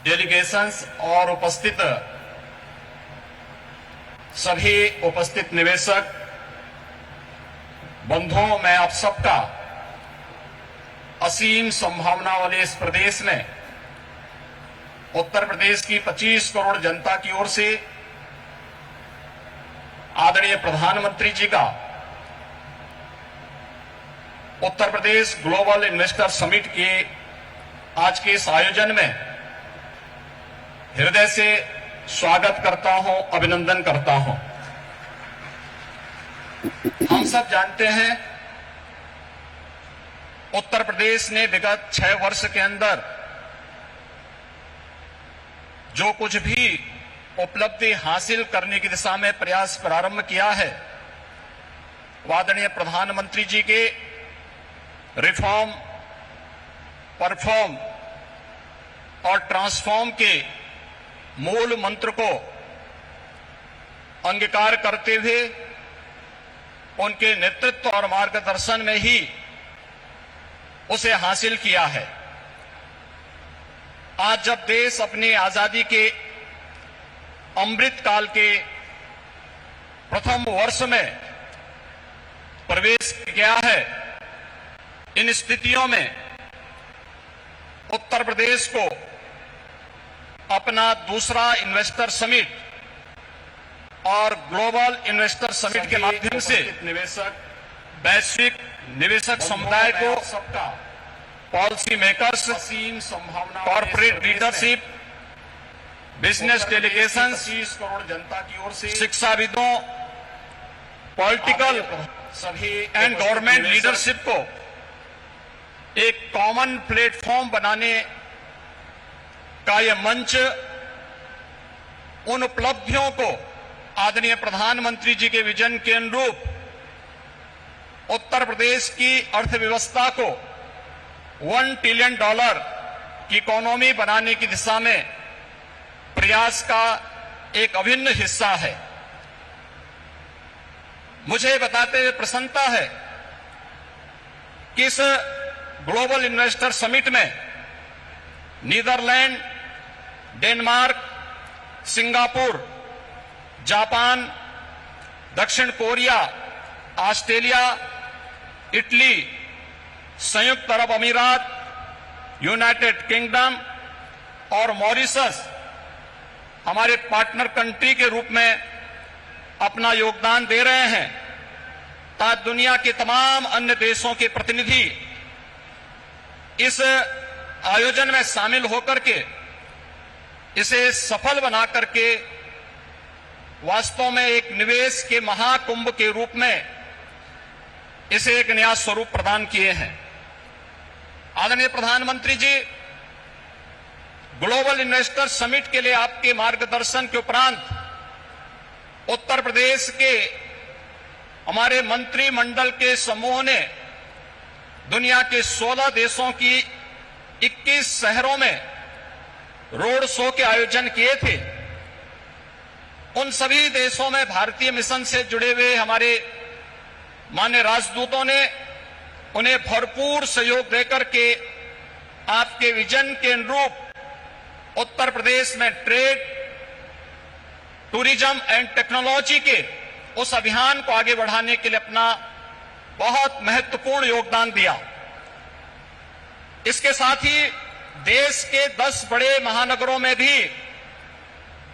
Delegations और सभी उपस्थित निवेशक बंधुओं, मैं आप सबका असीम संभावना वाले इस प्रदेश में उत्तर प्रदेश की 25 करोड़ जनता की ओर से आदरणीय प्रधानमंत्री जी का Uttar Pradesh global investor summit के आज के इस आयोजन में हृदय से स्वागत करता हूं, अभिनंदन करता हूं। हम सब जानते हैं उत्तर प्रदेश ने विगत 6 वर्ष के अंदर जो कुछ भी उपलब्धि हासिल करने की दिशा में प्रयास प्रारंभ किया है, आदरणीय प्रधानमंत्री जी के रिफॉर्म, परफॉर्म और ट्रांसफॉर्म के मूल मंत्र को अंगीकार करते हुए उनके नेतृत्व और मार्गदर्शन में ही उसे हासिल किया है। आज जब देश अपनी आजादी के अमृत काल के प्रथम वर्ष में प्रवेश किया है, इन स्थितियों में उत्तर प्रदेश को अपना दूसरा इन्वेस्टर समिट और ग्लोबल इन्वेस्टर समिट के माध्यम से वैश्विक निवेशक समुदाय को सबका policy makers, corporate leadership, business delegations, 25 crore जनता की ओर से शिक्षाविदों, पॉलिटिकल सभी एंड गवर्नमेंट लीडरशिप को एक कॉमन प्लेटफॉर्म बनाने का यह मंच उन उपलब्धियों को आदरणीय प्रधानमंत्री जी के विजन के अनुरूप उत्तर प्रदेश की अर्थव्यवस्था को $1 ट्रिलियन की इकोनॉमी बनाने की दिशा में प्रयास का एक अभिन्न हिस्सा है। मुझे बताते हुए प्रसन्नता है कि इस ग्लोबल इन्वेस्टर समिट में नीदरलैंड, डेनमार्क, सिंगापुर, जापान, दक्षिण कोरिया, ऑस्ट्रेलिया, इटली, संयुक्त अरब अमीरात, यूनाइटेड किंगडम और मॉरिशस हमारे पार्टनर कंट्री के रूप में अपना योगदान दे रहे हैं, ताकि दुनिया के तमाम अन्य देशों के प्रतिनिधि इस आयोजन में शामिल होकर के इसे सफल बना करके वास्तव में एक निवेश के महाकुंभ के रूप में इसे एक नया स्वरूप प्रदान किए हैं। आदरणीय प्रधानमंत्री जी, ग्लोबल इन्वेस्टर समिट के लिए आपके मार्गदर्शन के उपरांत उत्तर प्रदेश के हमारे मंत्रिमंडल के समूह ने दुनिया के 16 देशों की 21 शहरों में रोड शो के आयोजन किए थे। उन सभी देशों में भारतीय मिशन से जुड़े हुए हमारे माननीय राजदूतों ने उन्हें भरपूर सहयोग देकर के आपके विजन के अनुरूप उत्तर प्रदेश में ट्रेड, टूरिज्म एंड टेक्नोलॉजी के उस अभियान को आगे बढ़ाने के लिए अपना बहुत महत्वपूर्ण योगदान दिया। इसके साथ ही देश के 10 बड़े महानगरों में भी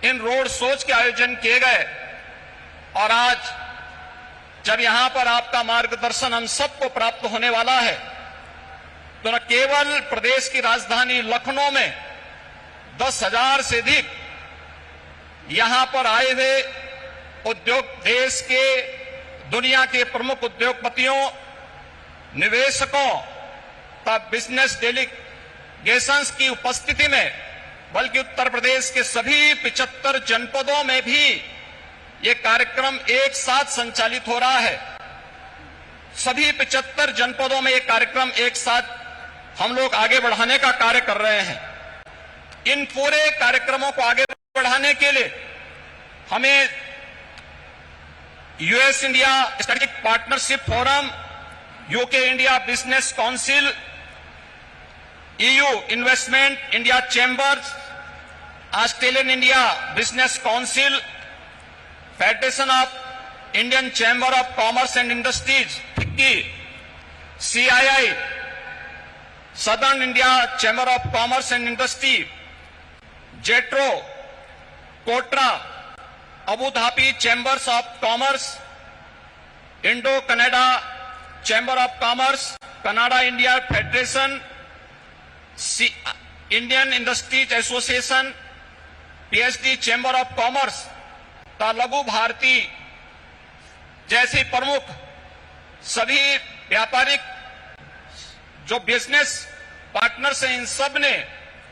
इन रोड शोज के आयोजन किए गए और आज जब यहां पर आपका मार्गदर्शन हम सबको प्राप्त होने वाला है, तो न केवल प्रदेश की राजधानी लखनऊ में 10,000 से अधिक यहां पर आए हुए उद्योग, देश के दुनिया के प्रमुख उद्योगपतियों, निवेशकों तथा बिजनेस डेलीगेशंस की उपस्थिति में, बल्कि उत्तर प्रदेश के सभी 75 जनपदों में भी ये कार्यक्रम एक साथ संचालित हो रहा है। सभी 75 जनपदों में ये कार्यक्रम एक साथ हम लोग आगे बढ़ाने का कार्य कर रहे हैं। इन पूरे कार्यक्रमों को आगे बढ़ाने के लिए हमें US India strategic partnership forum, UK India business council, EU investment India chambers, Australian India business council, federation of Indian chamber of commerce and industries FICCI, CII southern India chamber of commerce and industry, JETRO, KOTRA, Abu Dhabi chambers of commerce, Indo Canada chamber of commerce, Canada India federation, Indian industries association, PSD chamber of commerce तथा लघु भारती जैसी प्रमुख सभी व्यापारिक जो business partners हैं, इन सब ने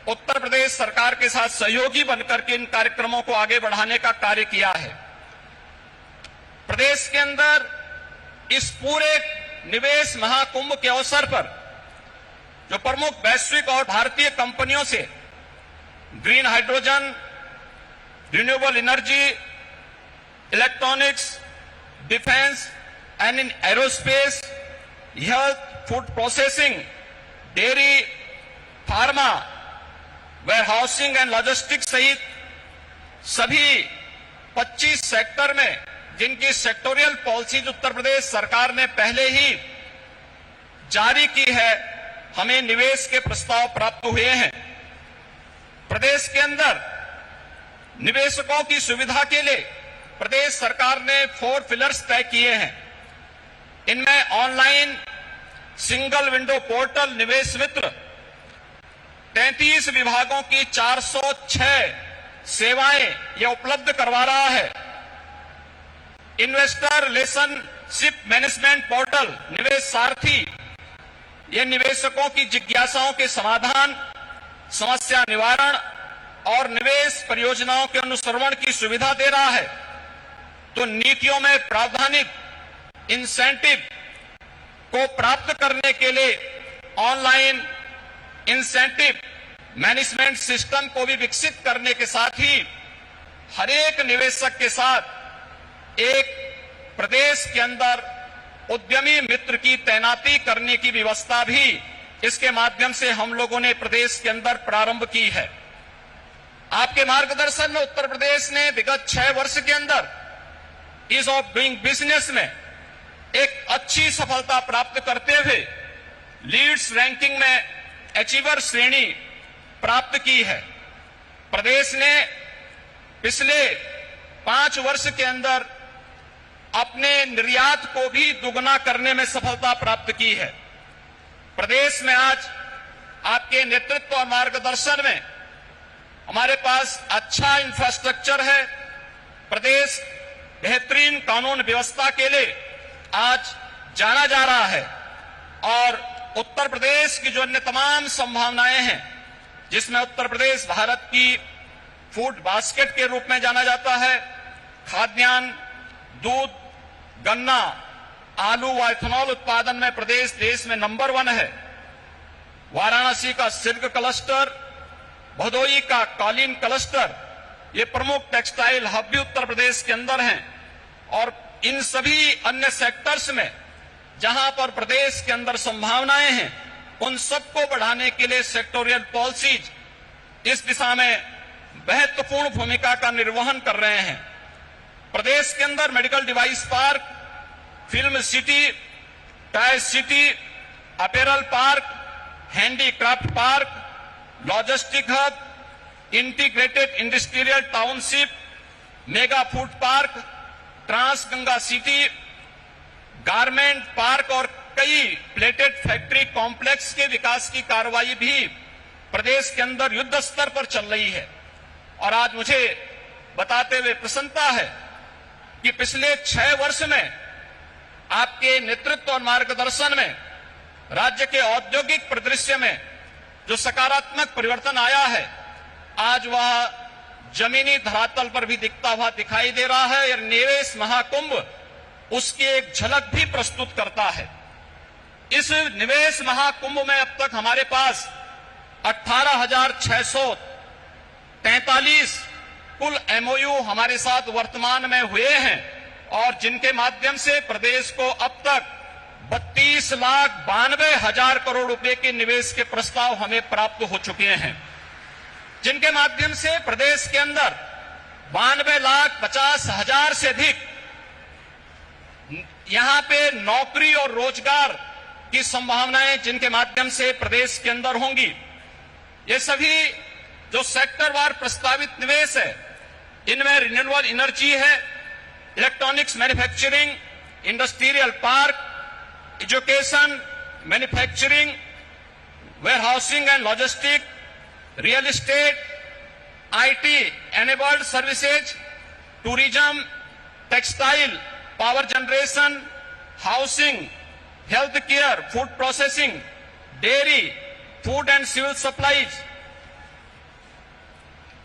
उत्तर प्रदेश सरकार के साथ सहयोगी बनकर के इन कार्यक्रमों को आगे बढ़ाने का कार्य किया है। प्रदेश के अंदर इस पूरे निवेश महाकुंभ के अवसर पर जो प्रमुख वैश्विक और भारतीय कंपनियों से green hydrogen, renewable energy, electronics, defence and in aerospace, health, food processing, dairy, pharma, warehousing and logistics सहित सभी 25 सेक्टर में जिनकी सेक्टोरियल पॉलिसीज उत्तर प्रदेश सरकार ने पहले ही जारी की है, हमें निवेश के प्रस्ताव प्राप्त हुए हैं। प्रदेश के अंदर निवेशकों की सुविधा के लिए प्रदेश सरकार ने 4 पिलर्स तय किए हैं। इनमें ऑनलाइन सिंगल विंडो पोर्टल निवेश मित्र, 33 विभागों की 406 सेवाएं यह उपलब्ध करवा रहा है। इन्वेस्टर रिलेशनशिप मैनेजमेंट पोर्टल निवेश सारथी, यह निवेशकों की जिज्ञासाओं के समाधान, समस्या निवारण और निवेश परियोजनाओं के अनुश्रवण की सुविधा दे रहा है। तो नीतियों में प्रावधानिक इंसेंटिव को प्राप्त करने के लिए ऑनलाइन इंसेंटिव मैनेजमेंट सिस्टम को भी विकसित करने के साथ ही हर एक निवेशक के साथ एक प्रदेश के अंदर उद्यमी मित्र की तैनाती करने की व्यवस्था भी इसके माध्यम से हम लोगों ने प्रदेश के अंदर प्रारंभ की है। आपके मार्गदर्शन में उत्तर प्रदेश ने विगत 6 वर्ष के अंदर ईज ऑफ डूइंग बिजनेस में एक अच्छी सफलता प्राप्त करते हुए लीड्स रैंकिंग में अचीवर श्रेणी प्राप्त की है। प्रदेश ने पिछले 5 वर्ष के अंदर अपने निर्यात को भी दुगना करने में सफलता प्राप्त की है। प्रदेश में आज आपके नेतृत्व और मार्गदर्शन में हमारे पास अच्छा इंफ्रास्ट्रक्चर है। प्रदेश बेहतरीन कानून व्यवस्था के लिए आज जाना जा रहा है और उत्तर प्रदेश की जो अन्य तमाम संभावनाएं हैं, जिसमें उत्तर प्रदेश भारत की फूड बास्केट के रूप में जाना जाता है, खाद्यान्न, दूध, गन्ना, आलू व इथेनॉल उत्पादन में प्रदेश देश में नंबर 1 है। वाराणसी का सिल्क क्लस्टर, भदोई का कालीन क्लस्टर, ये प्रमुख टेक्सटाइल हब भी उत्तर प्रदेश के अंदर हैं और इन सभी अन्य सेक्टर्स में जहां पर प्रदेश के अंदर संभावनाएं हैं, उन सबको बढ़ाने के लिए सेक्टोरियल पॉलिसीज इस दिशा में महत्वपूर्ण भूमिका का निर्वहन कर रहे हैं। प्रदेश के अंदर medical device park, film city, tyre city, apparel park, handicraft park, logistic hub, integrated industrial township, mega food park, trans Ganga city, garment park और कई प्लेटेड फैक्ट्री कॉम्प्लेक्स के विकास की कार्रवाई भी प्रदेश के अंदर युद्ध स्तर पर चल रही है। और आज मुझे बताते हुए प्रसन्नता है कि पिछले 6 वर्ष में आपके नेतृत्व और मार्गदर्शन में राज्य के औद्योगिक परिदृश्य में जो सकारात्मक परिवर्तन आया है, आज वह जमीनी धरातल पर भी दिखता हुआ दिखाई दे रहा है। और निवेश महाकुंभ उसकी एक झलक भी प्रस्तुत करता है। इस निवेश महाकुंभ में अब तक हमारे पास 18,643 कुल MOU हमारे साथ वर्तमान में हुए हैं और जिनके माध्यम से प्रदेश को अब तक 32,92,000 करोड़ रुपए के निवेश के प्रस्ताव हमें प्राप्त हो चुके हैं। जिनके माध्यम से प्रदेश के अंदर 92,50,000 से अधिक यहां पे नौकरी और रोजगार की संभावनाएं जिनके माध्यम से प्रदेश के अंदर होंगी। ये सभी जो सेक्टरवार प्रस्तावित निवेश है, इनमें रिन्यूएबल एनर्जी है, electronics manufacturing, industrial park, education, manufacturing, warehousing and logistic, real estate, IT enabled services, tourism, textile, power generation, housing, health care, food processing, dairy, food and civil supplies,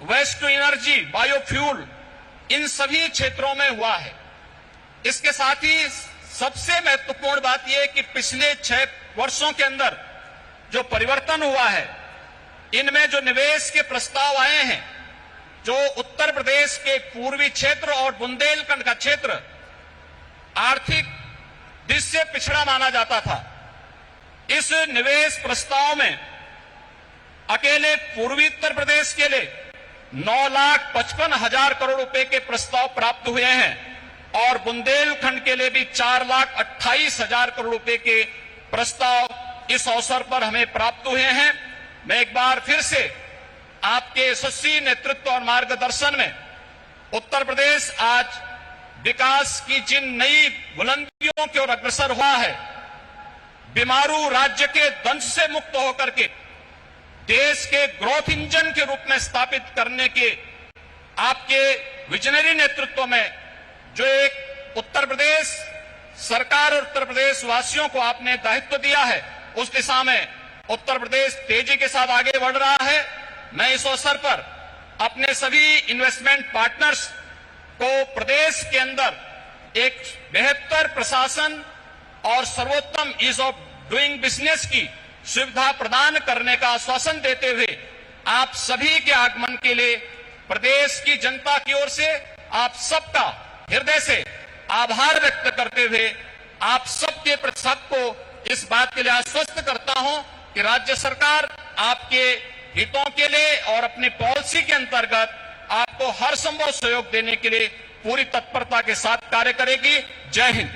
waste to energy, biofuel, इन सभी क्षेत्रों में हुआ है। इसके साथ ही सबसे महत्वपूर्ण बात यह है कि पिछले 6 वर्षों के अंदर जो परिवर्तन हुआ है, इनमें जो निवेश के प्रस्ताव आए हैं, जो उत्तर प्रदेश के पूर्वी क्षेत्र और बुंदेलखंड का क्षेत्र आर्थिक दृष्टि से पिछड़ा माना जाता था, इस निवेश प्रस्ताव में अकेले पूर्वी उत्तर प्रदेश के लिए 9,55,000 करोड़ रुपए के प्रस्ताव प्राप्त हुए हैं और बुंदेलखंड के लिए भी 4,28,000 करोड़ रुपए के प्रस्ताव इस अवसर पर हमें प्राप्त हुए हैं। मैं एक बार फिर से आपके यशस्वी नेतृत्व और मार्गदर्शन में उत्तर प्रदेश आज विकास की जिन नई बुलंदियों की ओर अग्रसर हुआ है, बीमारू राज्य के दंश से मुक्त होकर के देश के ग्रोथ इंजन के रूप में स्थापित करने के आपके विजनरी नेतृत्व में जो एक उत्तर प्रदेश सरकार और उत्तर प्रदेश वासियों को आपने दायित्व दिया है, उस दिशा में उत्तर प्रदेश तेजी के साथ आगे बढ़ रहा है। मैं इस अवसर पर अपने सभी इन्वेस्टमेंट पार्टनर्स को प्रदेश के अंदर एक बेहतर प्रशासन और सर्वोत्तम ईज ऑफ डूइंग बिजनेस की सुविधा प्रदान करने का आश्वासन देते हुए आप सभी के आगमन के लिए प्रदेश की जनता की ओर से आप सबका हृदय से आभार व्यक्त करते हुए आप सबके प्रति सबको इस बात के लिए आश्वस्त करता हूं कि राज्य सरकार आपके हितों के लिए और अपनी पॉलिसी के अंतर्गत आपको हर संभव सहयोग देने के लिए पूरी तत्परता के साथ कार्य करेगी। जय हिंद।